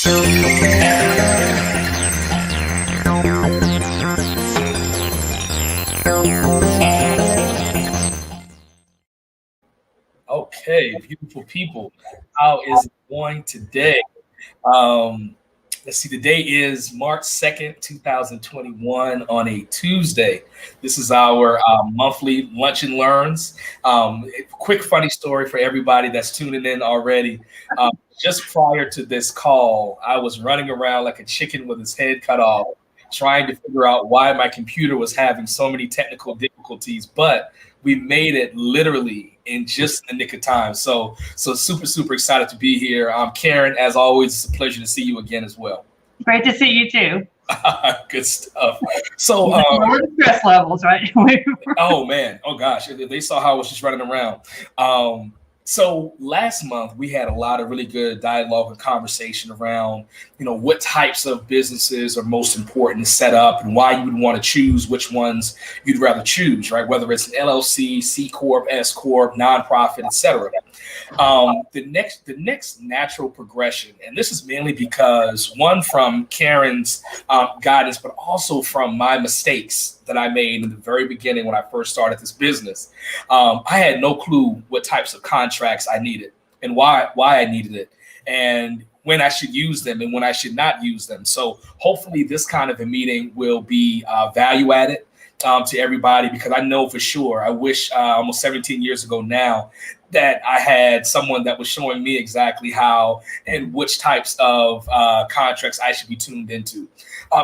Okay, beautiful people. How is it going today? Um, let's see, today is March 2nd, 2021 on a Tuesday. This is our monthly Lunch and Learns. Quick funny story for everybody that's tuning in already. Just prior to this call, I was running around like a chicken with his head cut off, trying to figure out why my computer was having so many technical difficulties, but we made it literally in just the nick of time. So super excited to be here. Karen, as always, it's a pleasure to see you again as well. Great to see you too. Good stuff. So lower the stress levels, right? Oh man, oh gosh, they saw how I was just running around. So last month we had a lot of really good dialogue and conversation around, what types of businesses are most important to set up and why you would want to choose which ones you'd rather choose, right? Whether it's an LLC, C Corp, S Corp, nonprofit, etc. The next natural progression, and this is mainly because one from Karen's guidance, but also from my mistakes that I made in the very beginning when I first started this business. I had no clue what types of contracts I needed and why I needed it, and when I should use them and when I should not use them. So hopefully this kind of a meeting will be value added to everybody, because I know for sure, I wish almost 17 years ago now that I had someone that was showing me exactly how and which types of contracts I should be tuned into.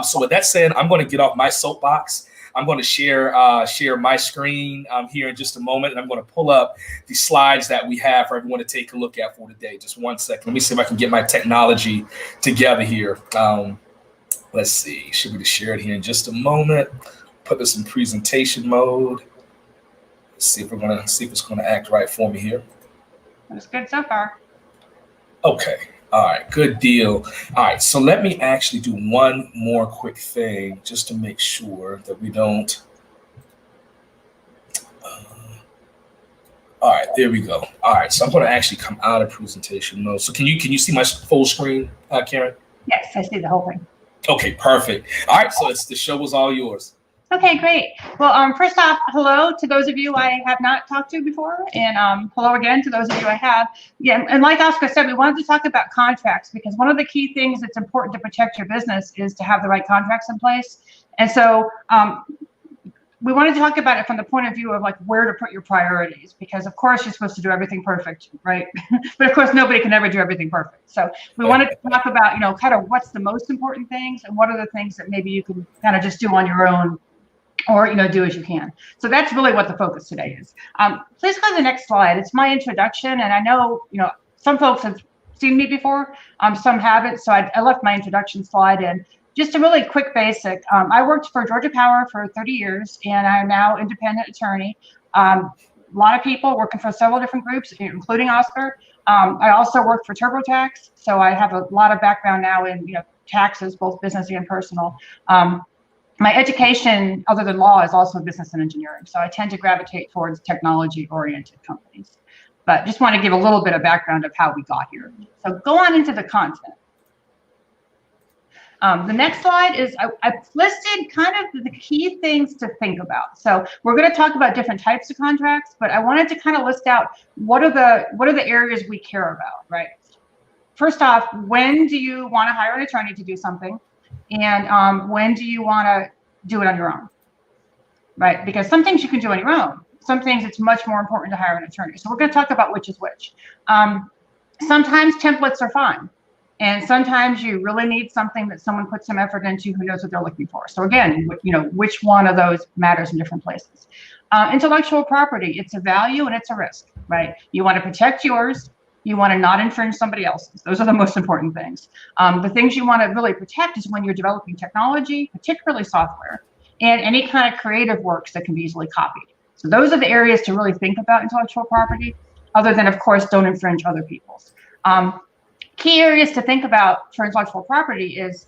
So with that said, I'm going to get off my soapbox. I'm going to share my screen here in just a moment, and I'm going to pull up the slides that we have for everyone to take a look at for today. Just 1 second. Let me see if I can get my technology together here. Let's see. Should we just share it here in just a moment? Put this in presentation mode. Let's see if it's going to act right for me here. That's good so far. Okay. All right, good deal. All right, so let me actually do one more quick thing just to make sure that we don't. All right, there we go. All right, so I'm going to actually come out of presentation mode. So can you see my full screen, Karen? Yes, I see the whole thing. Okay, perfect. All right, so the show is all yours. Okay, great. Well, first off, hello to those of you I have not talked to before, and hello again to those of you I have. Yeah, and like Oscar said, we wanted to talk about contracts, because one of the key things that's important to protect your business is to have the right contracts in place. And so we wanted to talk about it from the point of view of like where to put your priorities, because of course you're supposed to do everything perfect, right? But of course nobody can ever do everything perfect. So we wanted to talk about, kind of what's the most important things and what are the things that maybe you can kind of just do on your own, or do as you can. So that's really what the focus today is. Please go to the next slide. It's my introduction, and I know some folks have seen me before, some haven't. So I left my introduction slide in. Just a really quick basic. I worked for Georgia Power for 30 years, and I'm now independent attorney. A lot of people working for several different groups, including Oscar. I also worked for TurboTax, so I have a lot of background now in taxes, both business and personal. My education, other than law, is also business and engineering. So I tend to gravitate towards technology-oriented companies. But just want to give a little bit of background of how we got here. So go on into the content. The next slide is I've listed kind of the key things to think about. So we're going to talk about different types of contracts, but I wanted to kind of list out what are the areas we care about, right? First off, when do you want to hire an attorney to do something? And when do you want to do it on your own, right? Because some things you can do on your own. Some things it's much more important to hire an attorney. So we're going to talk about which is which. Sometimes templates are fine. And sometimes you really need something that someone puts some effort into who knows what they're looking for. So again, which one of those matters in different places. Intellectual property, it's a value and it's a risk, right? You want to protect yours. You want to not infringe somebody else's. Those are the most important things. The things you want to really protect is when you're developing technology, particularly software, and any kind of creative works that can be easily copied. So those are the areas to really think about intellectual property, other than, of course, don't infringe other people's. Key areas to think about for intellectual property is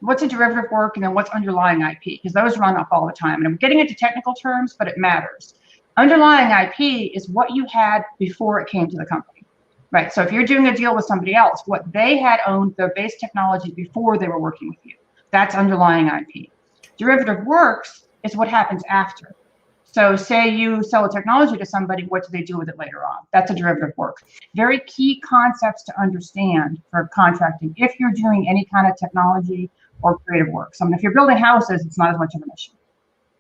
what's a derivative work and then what's underlying IP, because those run up all the time. And I'm getting into technical terms, but it matters. Underlying IP is what you had before it came to the company. right? So if you're doing a deal with somebody else, what they had owned their base technology before they were working with you. That's underlying IP. Derivative works is what happens after. So say you sell a technology to somebody, what do they do with it later on? That's a derivative work. Very key concepts to understand for contracting if you're doing any kind of technology or creative work. So if you're building houses, it's not as much of an issue.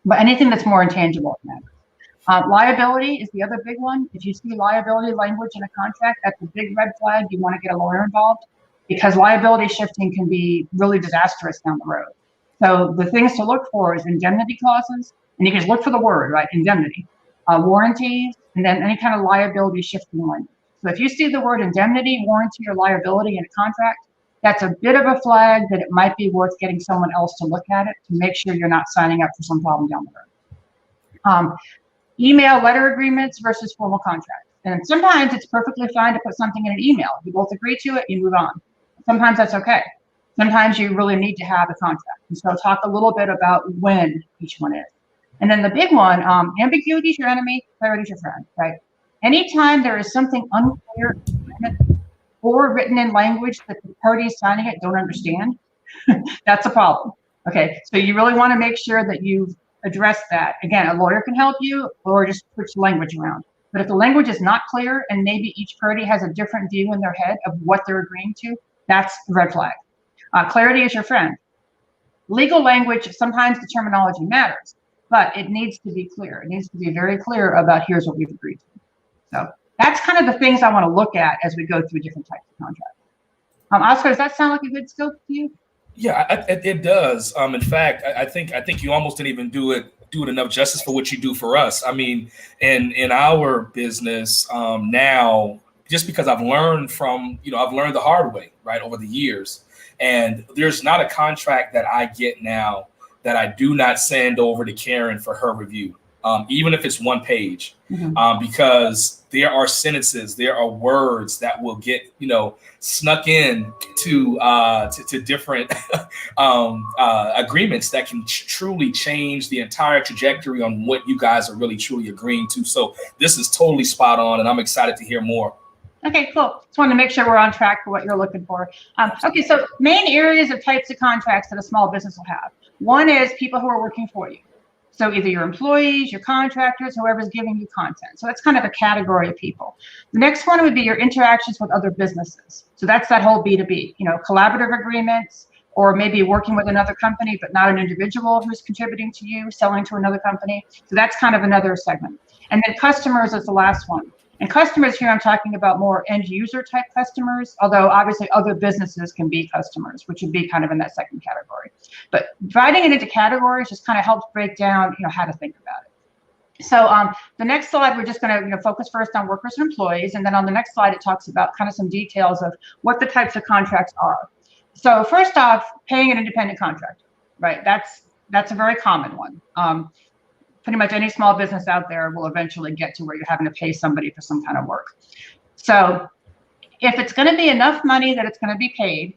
But anything that's more intangible, it matters. Liability is the other big one. If you see liability language in a contract, that's a big red flag. You want to get a lawyer involved because liability shifting can be really disastrous down the road. So the things to look for is indemnity clauses, and you can just look for the word, right? Indemnity, warranties, and then any kind of liability shifting language. So if you see the word indemnity, warranty, or liability in a contract, that's a bit of a flag that it might be worth getting someone else to look at it to make sure you're not signing up for some problem down the road. Email letter agreements versus formal contracts. And sometimes it's perfectly fine to put something in an email. You both agree to it, you move on. Sometimes that's okay. Sometimes you really need to have a contract. And so talk a little bit about when each one is. And then the big one, ambiguity is your enemy, clarity is your friend, right? Anytime there is something unclear or written in language that the parties signing it don't understand, that's a problem. Okay, so you really want to make sure that you've addressed that. Again, a lawyer can help you or just switch the language around. But if the language is not clear and maybe each party has a different view in their head of what they're agreeing to, that's the red flag. Clarity is your friend. Legal language, sometimes the terminology matters, but it needs to be clear. It needs to be very clear about here's what we've agreed to. So that's kind of the things I want to look at as we go through different types of contracts. Oscar, does that sound like a good scope to you? Yeah, it does. In fact, I think you almost didn't even do it enough justice for what you do for us. I mean, in our business now, just because I've learned the hard way, right, over the years. And there's not a contract that I get now that I do not send over to Karen for her review, even if it's one page, because there are sentences, there are words that will get, snuck in to different agreements that can truly change the entire trajectory on what you guys are really truly agreeing to. So this is totally spot on, and I'm excited to hear more. Okay, cool. Just wanted to make sure we're on track for what you're looking for. Okay, so main areas of types of contracts that a small business will have. One is people who are working for you. So either your employees, your contractors, whoever's giving you content. So that's kind of a category of people. The next one would be your interactions with other businesses. So that's that whole B2B, collaborative agreements, or maybe working with another company, but not an individual who's contributing to you, selling to another company. So that's kind of another segment. And then customers is the last one. And customers here, I'm talking about more end user type customers, although obviously other businesses can be customers, which would be kind of in that second category. But dividing it into categories just kind of helps break down, how to think about it. So the next slide, we're just going to focus first on workers and employees. And then on the next slide, it talks about kind of some details of what the types of contracts are. So first off, paying an independent contractor, right? That's a very common one. Pretty much any small business out there will eventually get to where you're having to pay somebody for some kind of work. So if it's going to be enough money that it's going to be paid,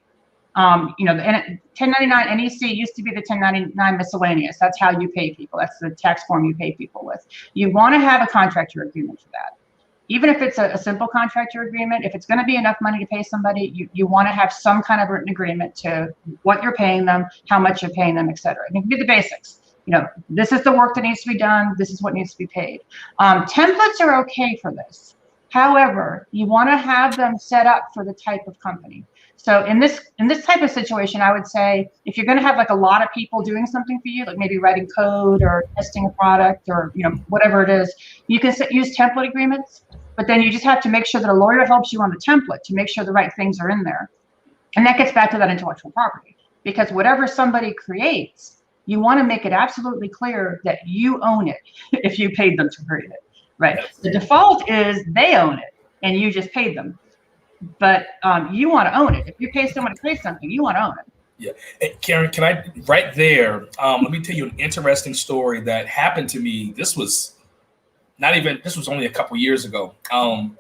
the 1099 NEC used to be the 1099 miscellaneous. That's how you pay people. That's the tax form you pay people with. You want to have a contractor agreement for that. Even if it's a simple contractor agreement, if it's going to be enough money to pay somebody, you want to have some kind of written agreement to what you're paying them, how much you're paying them, et cetera. It can be the basics. This is the work that needs to be done. This is what needs to be paid. Templates are okay for this. However, you want to have them set up for the type of company. So in this type of situation, I would say if you're going to have like a lot of people doing something for you, like maybe writing code or testing a product or whatever it is, you can use template agreements. But then you just have to make sure that a lawyer helps you on the template to make sure the right things are in there. And that gets back to that intellectual property, because whatever somebody creates, you want to make it absolutely clear that you own it if you paid them to create it, right? The default is they own it and you just paid them, but you want to own it. If you pay someone to create something, you want to own it. Yeah. Hey, Karen, can I, right there, let me tell you an interesting story that happened to me. This was only a couple years ago.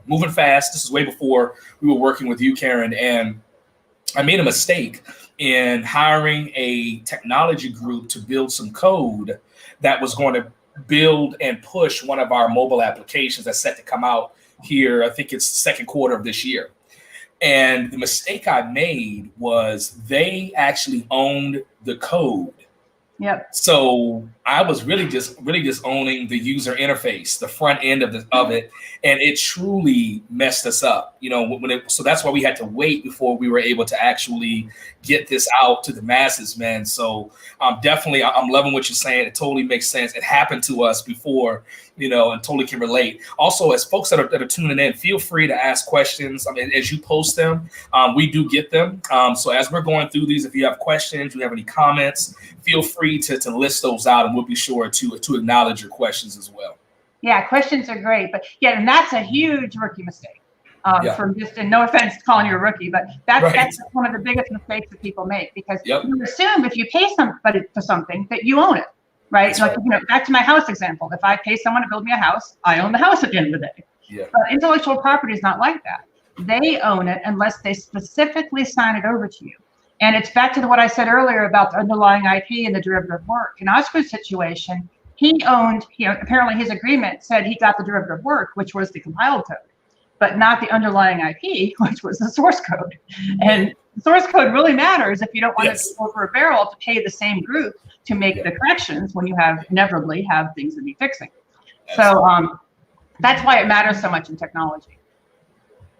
Moving fast, this is way before we were working with you, Karen, and I made a mistake in hiring a technology group to build some code that was going to build and push one of our mobile applications that's set to come out here. I think it's second quarter of this year. And the mistake I made was they actually owned the code. Yep. So I was really just owning the user interface, the front end of it, and it truly messed us up. So that's why we had to wait before we were able to actually get this out to the masses, man. So definitely, I'm loving what you're saying. It totally makes sense. It happened to us before, and totally can relate. Also, as folks that are tuning in, feel free to ask questions. I mean, as you post them, we do get them. So as we're going through these, if you have questions, you have any comments, feel free to list those out, and we'll be sure to acknowledge your questions as well. Yeah, questions are great, but and that's a huge rookie mistake. From just, and no offense calling you a rookie, but that's one of the biggest mistakes that people make, because you assume if you pay somebody for something that you own it, right? Like, back to my house example. If I pay someone to build me a house, I own the house at the end of the day. Yeah. But intellectual property is not like that. They own it unless they specifically sign it over to you. And it's back to what I said earlier about the underlying IP and the derivative work. In Oscar's situation, he owned, apparently his agreement said he got the derivative work, which was the compiled code, but not the underlying IP, which was the source code. And the source code really matters if you don't want to go over a barrel to pay the same group to make the corrections when you inevitably have things to be fixing. So that's why it matters so much in technology.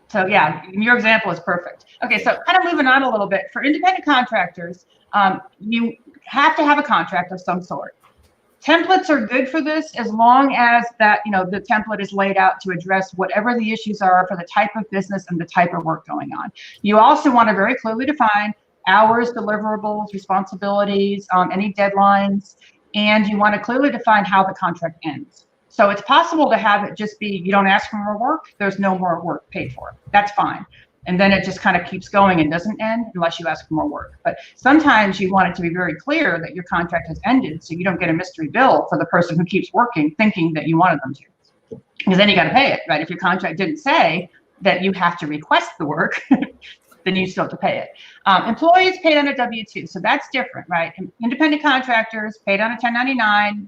So your example is perfect. Okay, so kind of moving on a little bit. For independent contractors, you have to have a contract of some sort. Templates are good for this as long as that, the template is laid out to address whatever the issues are for the type of business and the type of work going on. You also want to very clearly define hours, deliverables, responsibilities, any deadlines, and you want to clearly define how the contract ends. So it's possible to have it just be, you don't ask for more work, there's no more work paid for. That's fine. And then it just kind of keeps going and doesn't end unless you ask for more work. But sometimes you want it to be very clear that your contract has ended, so you don't get a mystery bill for the person who keeps working thinking that you wanted them to. Because then you got to pay it, right? If your contract didn't say that you have to request the work, then you still have to pay it. Employees paid on a W-2, so that's different, right? Independent contractors paid on a 1099,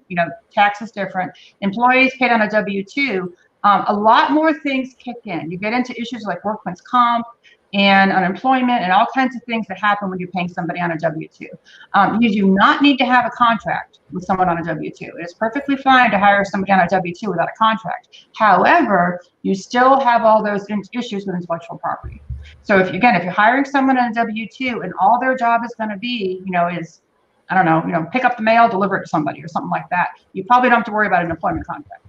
tax is different. Employees paid on a W-2, a lot more things kick in. You get into issues like workman's comp and unemployment and all kinds of things that happen when you're paying somebody on a W-2. You do not need to have a contract with someone on a W-2. It is perfectly fine to hire somebody on a W-2 without a contract. However, you still have all those issues with intellectual property. So if you're hiring someone on a W-2 and all their job is going to be, is, I don't know, pick up the mail, deliver it to somebody or something like that, you probably don't have to worry about an employment contract.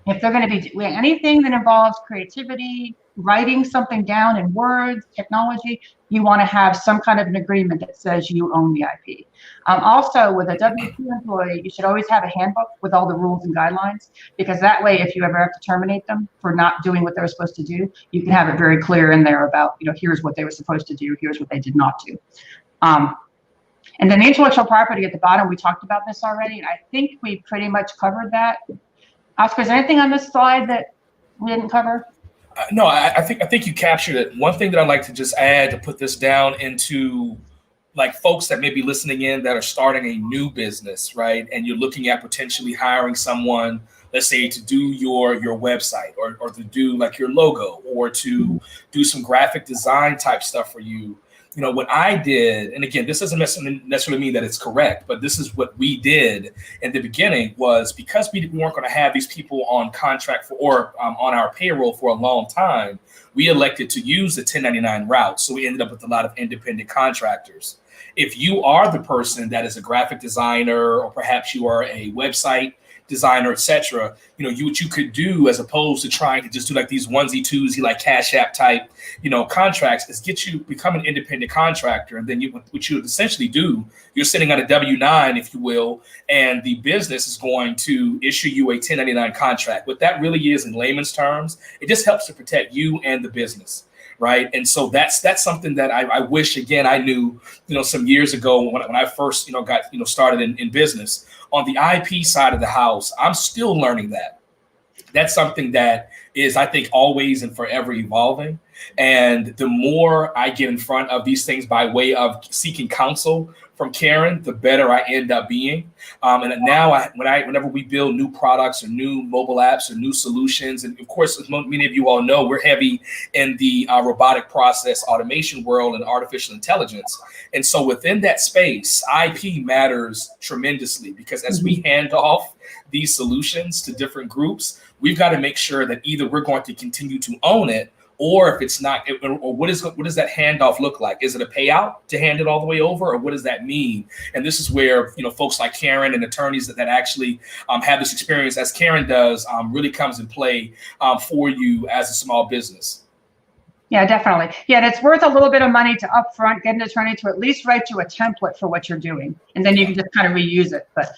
If they're going to be doing anything that involves creativity, writing something down in words, technology, you want to have some kind of an agreement that says you own the IP. Also, with a W-2 employee, you should always have a handbook with all the rules and guidelines, because that way, if you ever have to terminate them for not doing what they were supposed to do, you can have it very clear in there about, here's what they were supposed to do, here's what they did not do. And then the intellectual property at the bottom, we talked about this already, and I think we pretty much covered that. Oscar, is there anything on this slide that we didn't cover? No, I think you captured it. One thing that I'd like to just add to put this down into like folks that may be listening in that are starting a new business, right? And you're looking at potentially hiring someone, let's say, to do your website or to do like your logo or to do some graphic design type stuff for you. What I did, and again, this doesn't necessarily mean that it's correct, but this is what we did in the beginning, was because we weren't going to have these people on contract or on our payroll for a long time, we elected to use the 1099 route. So we ended up with a lot of independent contractors. If you are the person that is a graphic designer, or perhaps you are a website designer, etc., what you could do, as opposed to trying to just do like these onesie twosie like Cash App type contracts, is become an independent contractor. And then what you would essentially do, you're sitting on a W-9, if you will, and the business is going to issue you a 1099 contract. What that really is in layman's terms, it just helps to protect you and the business. Right. And so that's something that I wish, again, I knew, some years ago when I first, got, started in business. On the IP side of the house, I'm still learning that. That's something that is, I think, always and forever evolving. And the more I get in front of these things by way of seeking counsel from Karen, the better I end up being. And now, whenever we build new products or new mobile apps or new solutions, and of course, as many of you all know, we're heavy in the robotic process automation world and artificial intelligence. And so within that space, IP matters tremendously, because as we hand off these solutions to different groups, we've got to make sure that either we're going to continue to own it, or if it's not, or what does that handoff look like? Is it a payout to hand it all the way over, or what does that mean? And this is where, you know, folks like Karen and attorneys that actually have this experience, as Karen does, really comes in play for you as a small business. Yeah, definitely. Yeah, and it's worth a little bit of money to upfront get an attorney to at least write you a template for what you're doing, and then you can just kind of reuse it. But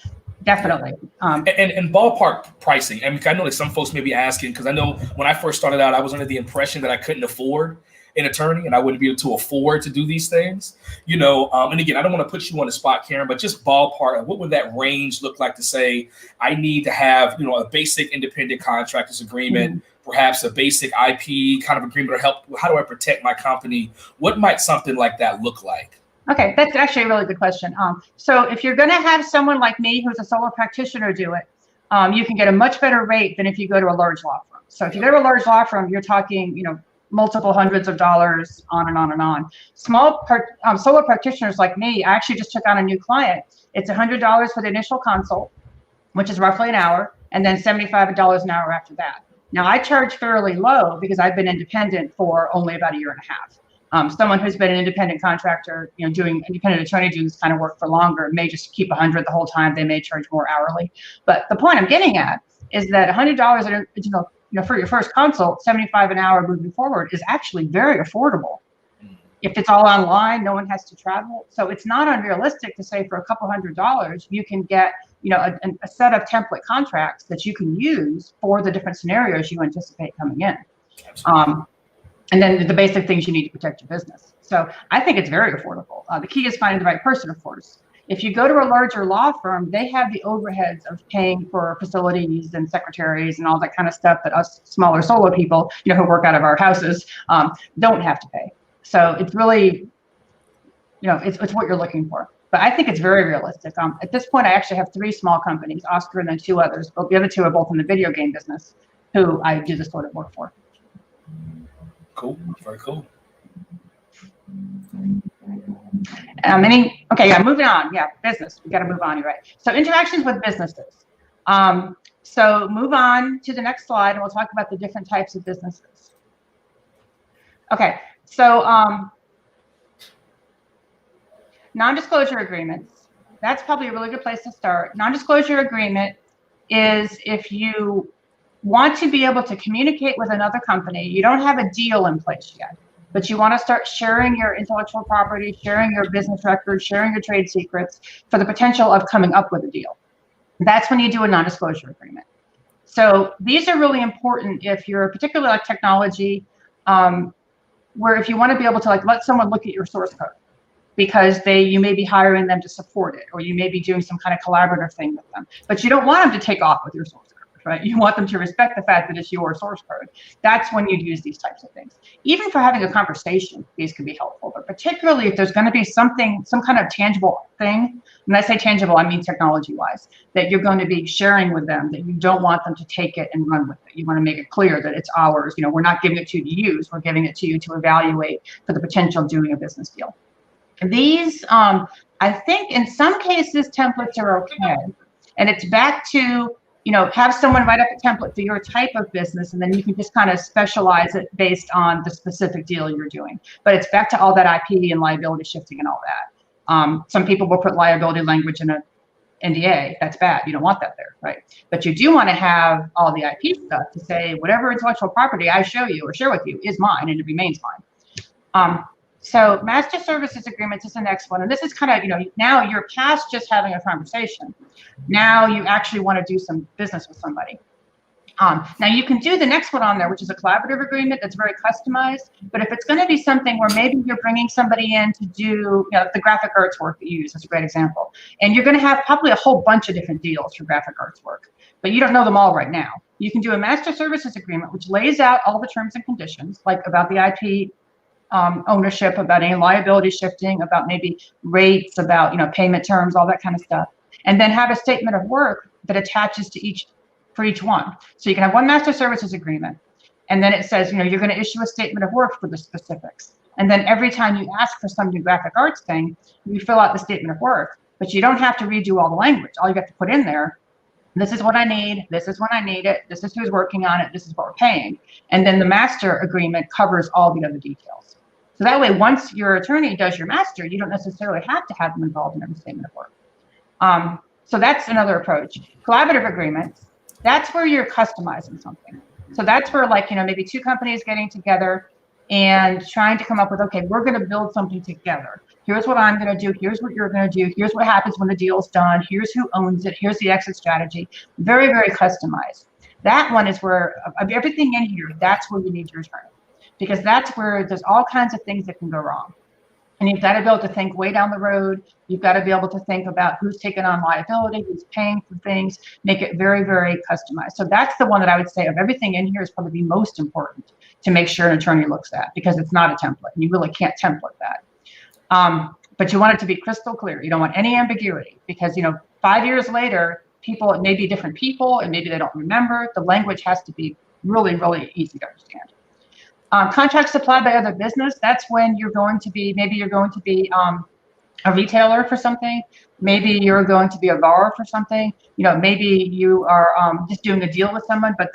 definitely. And ballpark pricing. I mean, I know that some folks may be asking, because I know when I first started out, I was under the impression that I couldn't afford an attorney and I wouldn't be able to afford to do these things, you know. And again, I don't want to put you on the spot, Karen, but just ballpark, what would that range look like to say, I need to have, you know, a basic independent contractors agreement, perhaps a basic IP kind of agreement, or help, how do I protect my company? What might something like that look like? Okay, that's actually a really good question. So if you're going to have someone like me who's a solo practitioner do it, you can get a much better rate than if you go to a large law firm. So if you go to a large law firm, you're talking, you know, multiple hundreds of dollars, on and on and on. Solo practitioners like me, I actually just took on a new client. It's $100 for the initial consult, which is roughly an hour, and then $75 an hour after that. Now I charge fairly low because I've been independent for only about a year and a half. Someone who's been an independent contractor, you know, doing independent attorney doing this kind of work for longer may just keep 100 the whole time. They may charge more hourly. But the point I'm getting at is that $100, you know, for your first consult, $75 an hour moving forward is actually very affordable. If it's all online, no one has to travel. So it's not unrealistic to say for a couple $100, you can get, you know, a set of template contracts that you can use for the different scenarios you anticipate coming in. And then the basic things you need to protect your business. So I think it's very affordable. The key is finding the right person, of course. If you go to a larger law firm, they have the overheads of paying for facilities and secretaries and all that kind of stuff that us smaller solo people, you know, who work out of our houses, don't have to pay. So it's really, you know, it's what you're looking for. But I think it's very realistic. At this point, I actually have 3 small companies, Oscar and then 2 others. But the other 2 are both in the video game business, who I do this sort of work for. Cool. Very cool. Okay, yeah, moving on. Yeah, business. We got to move on, you're right. So interactions with businesses. So move on to the next slide, and we'll talk about the different types of businesses. Okay, so non-disclosure agreements. That's probably a really good place to start. Non-disclosure agreement is if you want to be able to communicate with another company. You don't have a deal in place yet, but you want to start sharing your intellectual property, sharing your business records, sharing your trade secrets for the potential of coming up with a deal. That's when you do a non-disclosure agreement. So these are really important if you're particularly like technology, where if you want to be able to like let someone look at your source code, because you may be hiring them to support it, or you may be doing some kind of collaborative thing with them, but you don't want them to take off with your source code. Right? You want them to respect the fact that it's your source code. That's when you'd use these types of things. Even for having a conversation, these can be helpful, but particularly if there's going to be some kind of tangible thing, when I say tangible, I mean technology-wise, that you're going to be sharing with them, that you don't want them to take it and run with it. You want to make it clear that it's ours. You know, we're not giving it to you to use, we're giving it to you to evaluate for the potential of doing a business deal. These, I think in some cases, templates are okay. And it's back to, you know, have someone write up a template for your type of business, and then you can just kind of specialize it based on the specific deal you're doing. But it's back to all that IP and liability shifting and all that. Some people will put liability language in a NDA. That's bad. You don't want that there, right? But you do want to have all the IP stuff to say whatever intellectual property I show you or share with you is mine and it remains mine. So master services agreements is the next one. And this is kind of, you know, now you're past just having a conversation. Now you actually want to do some business with somebody. Now you can do the next one on there, which is a collaborative agreement that's very customized. But if it's going to be something where maybe you're bringing somebody in to do, you know, the graphic arts work that you use, that's a great example. And you're going to have probably a whole bunch of different deals for graphic arts work, but you don't know them all right now. you can do a master services agreement, which lays out all the terms and conditions, like about the IP ownership, about any liability shifting, about maybe rates, about, you know, payment terms, all that kind of stuff. And then have a statement of work that attaches to for each one. So you can have one master services agreement. And then it says, you know, you're going to issue a statement of work for the specifics. And then every time you ask for some new graphic arts thing, you fill out the statement of work, but you don't have to redo all the language. All you have to put in there, this is what I need, this is when I need it, this is who's working on it, this is what we're paying. And then the master agreement covers all the other details. So that way, once your attorney does your master, you don't necessarily have to have them involved in every statement of work. So that's another approach. Collaborative agreements, that's where you're customizing something. So that's where, like, you know, maybe two companies getting together and trying to come up with, okay, we're going to build something together. Here's what I'm going to do. Here's what you're going to do. Here's what happens when the deal's done. Here's who owns it. Here's the exit strategy. Very, very customized. That one is where, of everything in here, that's where you need your attorney, because that's where there's all kinds of things that can go wrong. And you've got to be able to think way down the road. You've got to be able to think about who's taking on liability, who's paying for things, make it very, very customized. So that's the one that I would say of everything in here is probably the most important to make sure an attorney looks at, because it's not a template. And you really can't template that. But you want it to be crystal clear. You don't want any ambiguity, because, you know, 5 years later, people, it may be different people, and maybe they don't remember. The language has to be really, really easy to understand. Contracts supplied by other business, that's when you're going to be, maybe you're going to be a retailer for something. Maybe you're going to be a borrower for something. You know, maybe you are just doing a deal with someone, but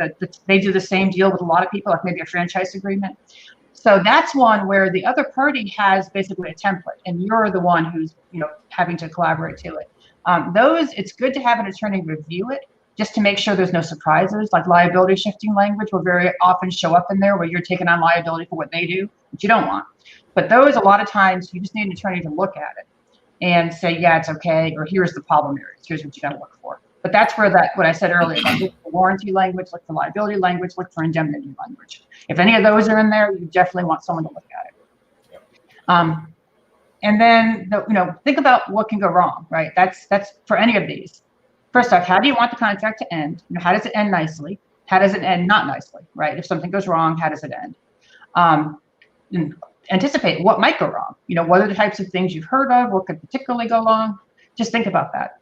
they do the same deal with a lot of people, like maybe a franchise agreement. So that's one where the other party has basically a template, and you're the one who's, you know, having to collaborate to it. Those, it's good to have an attorney review it, just to make sure there's no surprises. Like liability shifting language will very often show up in there where you're taking on liability for what they do, which you don't want. But those, a lot of times, you just need an attorney to look at it and say, yeah, it's okay, or here's the problem areas, here's what you got to look for. But that's where what I said earlier, like look for warranty language, look for liability language, look for indemnity language. If any of those are in there, you definitely want someone to look at it. And then, you know, think about what can go wrong, right? That's for any of these. First off, how do you want the contract to end? You know, how does it end nicely? How does it end not nicely, right? If something goes wrong, how does it end? And anticipate what might go wrong. You know, what are the types of things you've heard of? What could particularly go wrong? Just think about that.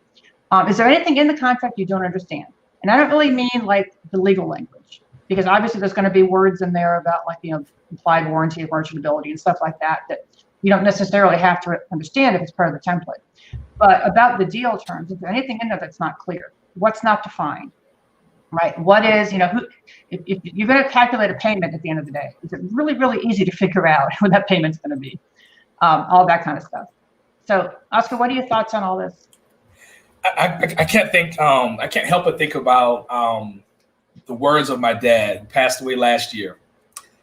Is there anything in the contract you don't understand? And I don't really mean like the legal language, because obviously there's going to be words in there about, like, you know, implied warranty of merchantability and stuff like that you don't necessarily have to understand if it's part of the template. But about the deal terms, is there anything in there that's not clear? What's not defined, right? What is, you know, if you're going to calculate a payment at the end of the day, is it really, really easy to figure out what that payment's going to be? All that kind of stuff. So, Oscar, what are your thoughts on all this? I can't help but think about the words of my dad, who passed away last year.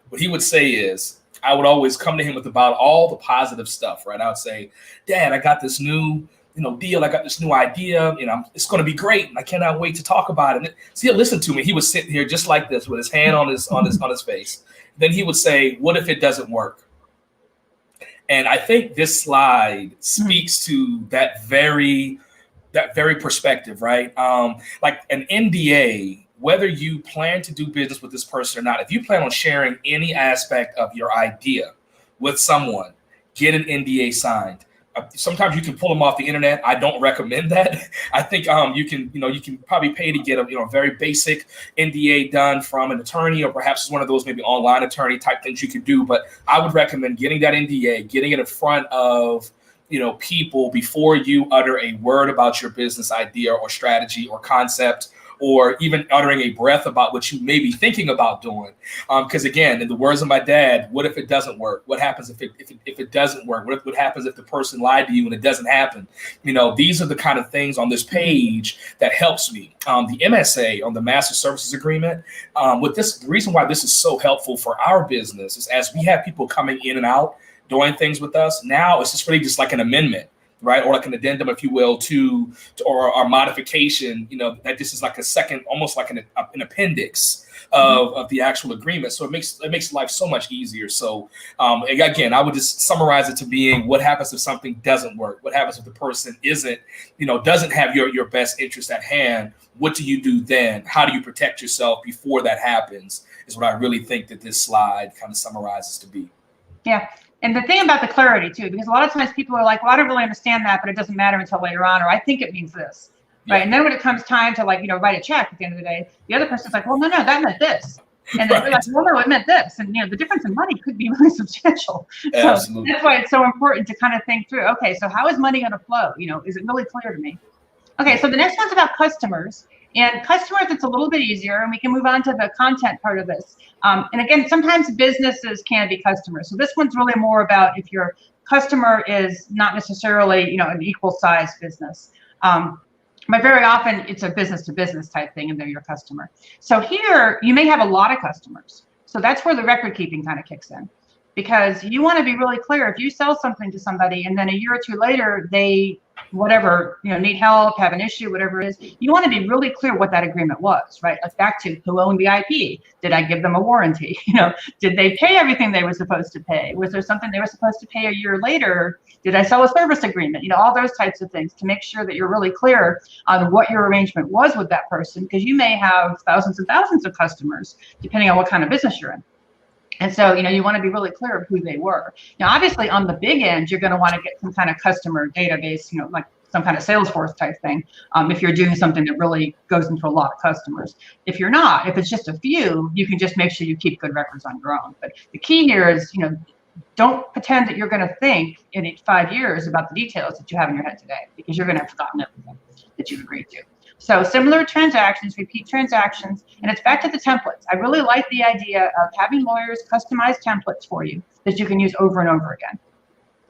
What he would say is, I would always come to him with about all the positive stuff, right? I would say, Dad, I got this new, you know, deal. I got this new idea. You know, it's going to be great, and I cannot wait to talk about it. And so he'll listen to me. He would sit here just like this with his hand on his face. Then he would say, "What if it doesn't work?" And I think this slide speaks to that very perspective, right? Like an NDA. Whether you plan to do business with this person or not, if you plan on sharing any aspect of your idea with someone, get an NDA signed. Sometimes you can pull them off the internet. I don't recommend that. I think you can probably pay to get a very basic NDA done from an attorney, or perhaps one of those maybe online attorney type things you can do. But I would recommend getting that NDA, getting it in front of people before you utter a word about your business idea or strategy or concept, or even uttering a breath about what you may be thinking about doing. Because again, in the words of my dad, what if it doesn't work? What happens if it doesn't work? What happens if the person lied to you and it doesn't happen? These are the kind of things on this page that helps me. The MSA, on the Master Services Agreement, the reason why this is so helpful for our business is as we have people coming in and out doing things with us, now it's just really just like an amendment. right? Or like an addendum, if you will, to or modification, that this is like a second, almost like an appendix of the actual agreement. So it makes life so much easier. So again, I would just summarize it to being, what happens if something doesn't work? What happens if the person doesn't have your best interest at hand? What do you do then? How do you protect yourself before that happens? Is what I really think that this slide kind of summarizes to be. Yeah. And the thing about the clarity too, because a lot of times people are like, well, I don't really understand that, but it doesn't matter until later on, or I think it means this, right? And then when it comes time to write a check at the end of the day, the other person's like, well, no, that meant this. And then they're like, well, no, it meant this. And, the difference in money could be really substantial. Absolutely. So that's why it's so important to kind of think through, okay, so how is money going to flow? Is it really clear to me? Okay, so the next one's about customers. And customers, it's a little bit easier, and we can move on to the content part of this. And again, sometimes businesses can be customers. So this one's really more about if your customer is not necessarily, an equal size business. But very often it's a business to business type thing, and they're your customer. So here you may have a lot of customers. So that's where the record keeping kind of kicks in, because you want to be really clear. If you sell something to somebody and then a year or two later they need help, have an issue, whatever it is, you want to be really clear what that agreement was, right? Like back to who owned the IP. Did I give them a warranty? Did they pay everything they were supposed to pay? Was there something they were supposed to pay a year later? Did I sell a service agreement? All those types of things, to make sure that you're really clear on what your arrangement was with that person, because you may have thousands and thousands of customers, depending on what kind of business you're in. And so, you want to be really clear of who they were. Now, obviously, on the big end, you're going to want to get some kind of customer database, like some kind of Salesforce type thing, if you're doing something that really goes into a lot of customers. If you're not, if it's just a few, you can just make sure you keep good records on your own. But the key here is, don't pretend that you're going to think in 5 years about the details that you have in your head today, because you're going to have forgotten everything that you've agreed to. So similar transactions, repeat transactions, and it's back to the templates. I really like the idea of having lawyers customize templates for you that you can use over and over again.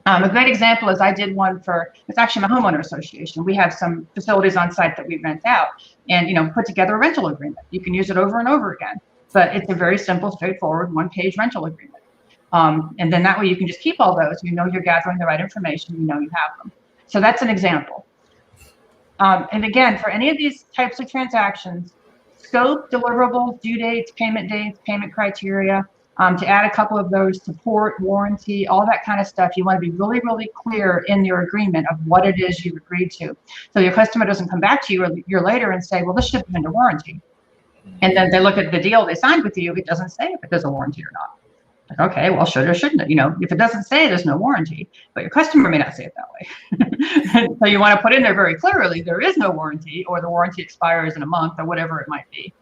A great example is I did one it's actually my homeowner association. We have some facilities on site that we rent out, and put together a rental agreement. You can use it over and over again, but it's a very simple, straightforward one-page rental agreement. And then that way you can just keep all those. You're gathering the right information. You have them. So that's an example. And again, for any of these types of transactions, scope, deliverables, due dates, payment criteria, to add a couple of those, support, warranty, all that kind of stuff. You want to be really, really clear in your agreement of what it is you've agreed to. So your customer doesn't come back to you a year later and say, well, this should be under warranty. And then they look at the deal they signed with you. It doesn't say if there's a warranty or not. Like, okay, well, should or shouldn't it? If it doesn't say there's no warranty, but your customer may not say it that way. So you want to put in there very clearly, there is no warranty, or the warranty expires in a month, or whatever it might be.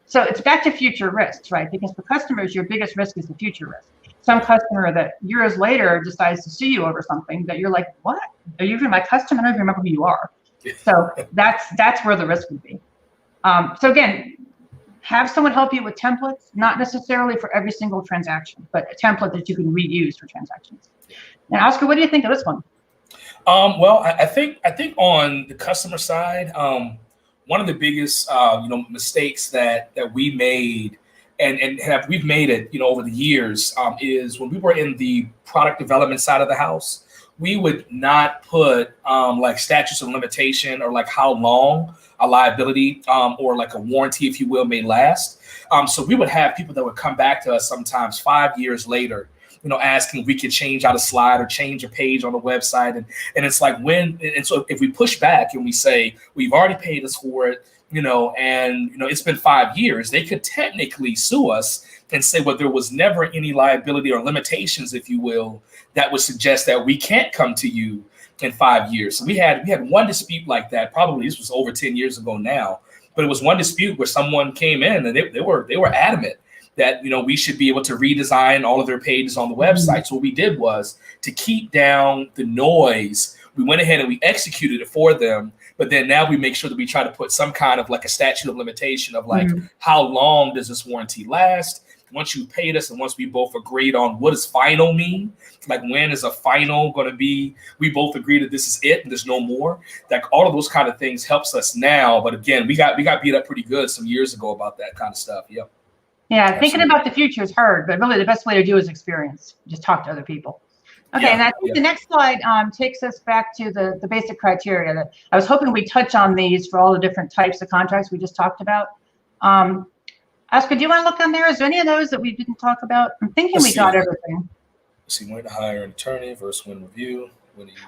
So it's back to future risks, right? Because for customers, your biggest risk is the future risk. Some customer that years later decides to sue you over something that you're like, what? Are you even my customer? I don't even remember who you are. So that's where the risk would be. So again, have someone help you with templates, not necessarily for every single transaction, but a template that you can reuse for transactions. And Oscar, what do you think of this one? Well, I think on the customer side, one of the biggest mistakes that we made and we've made it over the years is when we were in the product development side of the house, we would not put like statutes of limitation or like how long a liability or like a warranty, if you will, may last. So we would have people that would come back to us sometimes 5 years later, asking if we could change out a slide or change a page on the website. And it's like so if we push back and we say, we've already paid us for it, it's been 5 years, they could technically sue us and say, well, there was never any liability or limitations, if you will, that would suggest that we can't come to you in 5 years. So we had one dispute like that. Probably this was over 10 years ago now, but it was one dispute where someone came in and they were adamant that we should be able to redesign all of their pages on the website. So what we did was to keep down the noise. We went ahead and we executed it for them. But then now we make sure that we try to put some kind of like a statute of limitation of like, how long does this warranty last? Once you paid us and once we both agreed on what does final mean, like when is a final going to be, we both agree that this is it and there's no more. Like all of those kind of things helps us now. But again, we got beat up pretty good some years ago about that kind of stuff. Yeah. Yeah, thinking about the future is hard, but really the best way to do is experience. Just talk to other people. Okay, and I think the next slide takes us back to the basic criteria that I was hoping we'd touch on these for all the different types of contracts we just talked about. Oscar, do you want to look on there? Is there any of those that we didn't talk about? I'm thinking we got everything. Let's see, when to hire an attorney versus when review.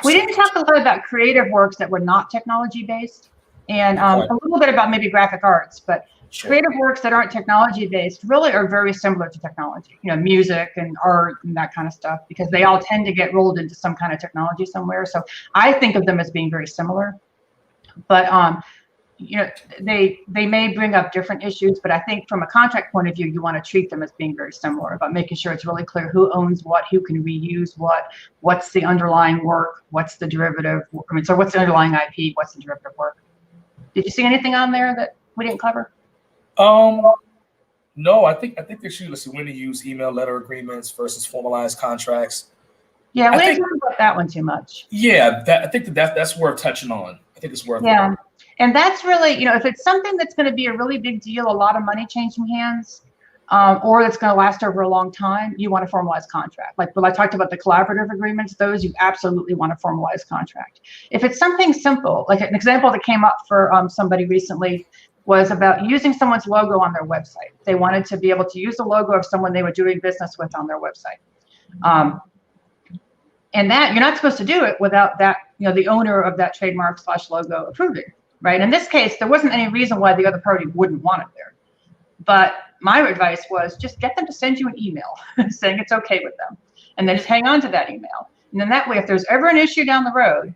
We didn't talk a lot about creative works that were not technology based, and a little bit about maybe graphic arts, but creative works that aren't technology based really are very similar to technology, music and art and that kind of stuff, because they all tend to get rolled into some kind of technology somewhere. So I think of them as being very similar, but they may bring up different issues, but I think from a contract point of view, you want to treat them as being very similar, about making sure it's really clear who owns what, who can reuse what's the underlying work, what's the derivative, so what's the underlying IP, what's the derivative work. Did you see anything on there that we didn't cover? No, I think they should. Let's see, when to use email letter agreements versus formalized contracts. Yeah, we didn't talk about that one too much. Yeah, I think that's worth touching on. I think it's worth. Yeah, and that's really, if it's something that's going to be a really big deal, a lot of money changing hands, or that's going to last over a long time, you want a formalized contract. Like when I talked about the collaborative agreements, those you absolutely want a formalized contract. If it's something simple, like an example that came up for somebody recently was about using someone's logo on their website. They wanted to be able to use the logo of someone they were doing business with on their website. And that you're not supposed to do it without that, the owner of that trademark / logo approving, right? In this case, there wasn't any reason why the other party wouldn't want it there. But my advice was just get them to send you an email saying it's okay with them, and then just hang on to that email. And then that way, if there's ever an issue down the road,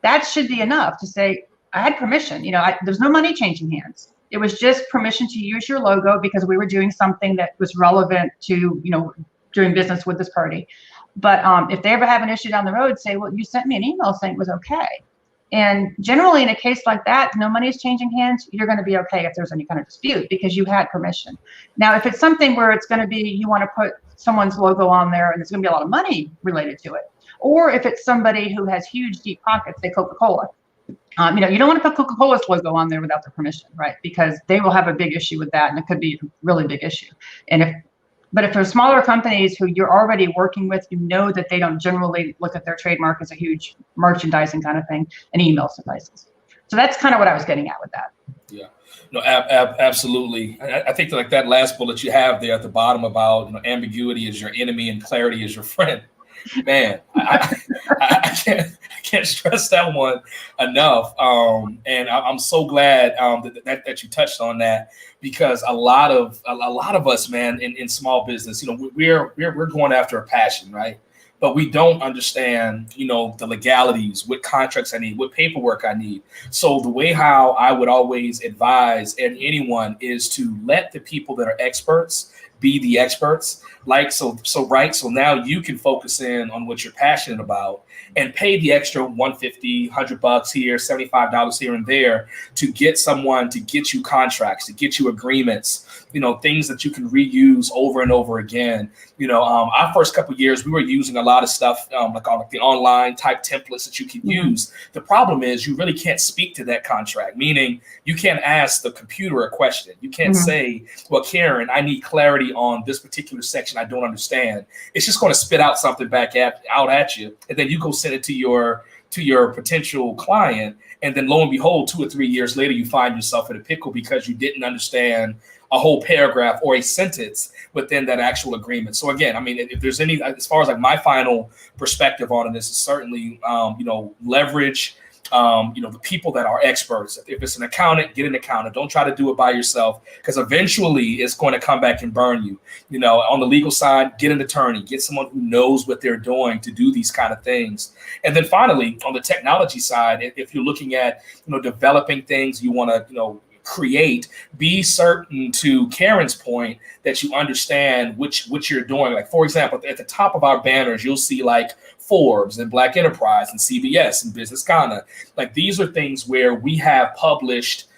that should be enough to say, I had permission. There's no money changing hands. It was just permission to use your logo because we were doing something that was relevant to, doing business with this party. But if they ever have an issue down the road, say, well, you sent me an email saying it was okay. And generally in a case like that, no money is changing hands, you're going to be okay if there's any kind of dispute because you had permission. Now, if it's something where it's going to be, you want to put someone's logo on there and there's going to be a lot of money related to it, or if it's somebody who has huge, deep pockets, say Coca-Cola, you don't want to put Coca-Cola's logo on there without their permission, right? Because they will have a big issue with that, and it could be a really big issue. But if there's smaller companies who you're already working with, that they don't generally look at their trademark as a huge merchandising kind of thing, an email suffices. So that's kind of what I was getting at with that. Yeah, no, absolutely. I think like that last bullet you have there at the bottom about ambiguity is your enemy and clarity is your friend. Man, I can't stress that one enough. And I'm so glad that you touched on that, because a lot of us, man, in small business, we're going after a passion, right? But we don't understand, the legalities, what contracts I need, what paperwork I need. So the way how I would always advise anyone is to let the people that are experts be the experts. So now you can focus in on what you're passionate about and pay the extra $150, $100 here, $75 here and there to get someone to get you contracts, to get you agreements, things that you can reuse over and over again. Our first couple of years, we were using a lot of stuff like the online type templates that you can use. The problem is you really can't speak to that contract, meaning you can't ask the computer a question. You can't say, well, Karen, I need clarity on this particular section I don't understand. It's just going to spit out something back out at you, and then you go send it to your potential client, and then lo and behold, 2 or 3 years later, you find yourself in a pickle because you didn't understand a whole paragraph or a sentence within that actual agreement. So again, if there's any, as far as like my final perspective on this is certainly, leverage, the people that are experts. If it's an accountant, get an accountant. Don't try to do it by yourself, because eventually it's going to come back and burn you. On the legal side, get an attorney, get someone who knows what they're doing to do these kind of things. And then finally, on the technology side, if you're looking at, developing things you want to, create, be certain, to Karen's point, that you understand what you're doing. Like, for example, at the top of our banners, you'll see like Forbes and Black Enterprise and CBS and Business Ghana. Like, these are things where we have published,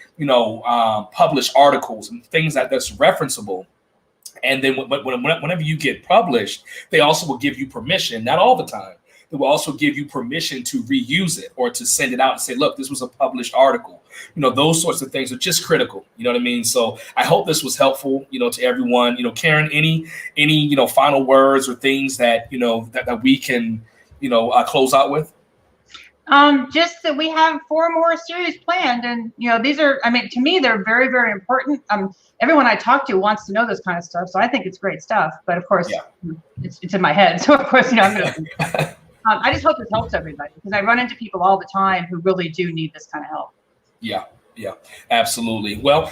published articles and things that's referenceable. And then whenever you get published, they also will give you permission, not all the time. They will also give you permission to reuse it or to send it out and say, look, this was a published article. Those sorts of things are just critical. You know what I mean? So I hope this was helpful, to everyone. Karen, any final words or things that, that we can, close out with? Just that we have 4 more series planned, and these are, to me, they're very, very important. Everyone I talk to wants to know this kind of stuff, so I think it's great stuff. But of course, it's in my head, so of course, I'm gonna. I just hope this helps everybody, because I run into people all the time who really do need this kind of help. Yeah, absolutely. Well,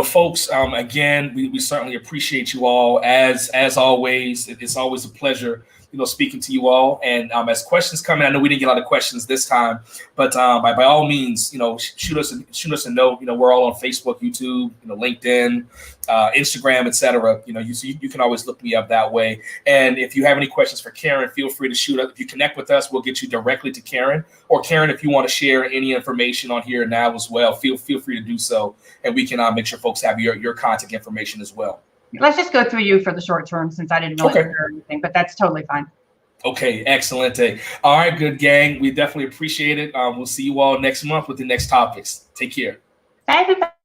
folks, again, we certainly appreciate you all as always. It's always a pleasure, speaking to you all. And as questions come in, I know we didn't get a lot of questions this time, but by all means, shoot us a note. We're all on Facebook, YouTube, LinkedIn, Instagram, etc. You can always look me up that way. And if you have any questions for Karen, feel free to shoot up. If you connect with us, we'll get you directly to Karen. Or Karen, if you want to share any information on here now as well, feel free to do so, and we can make sure folks have your contact information as well. Let's just go through you for the short term, since I didn't really hear anything, but that's totally fine. Okay, excellent. All right, good gang. We definitely appreciate it. We'll see you all next month with the next topics. Take care. Bye, everybody.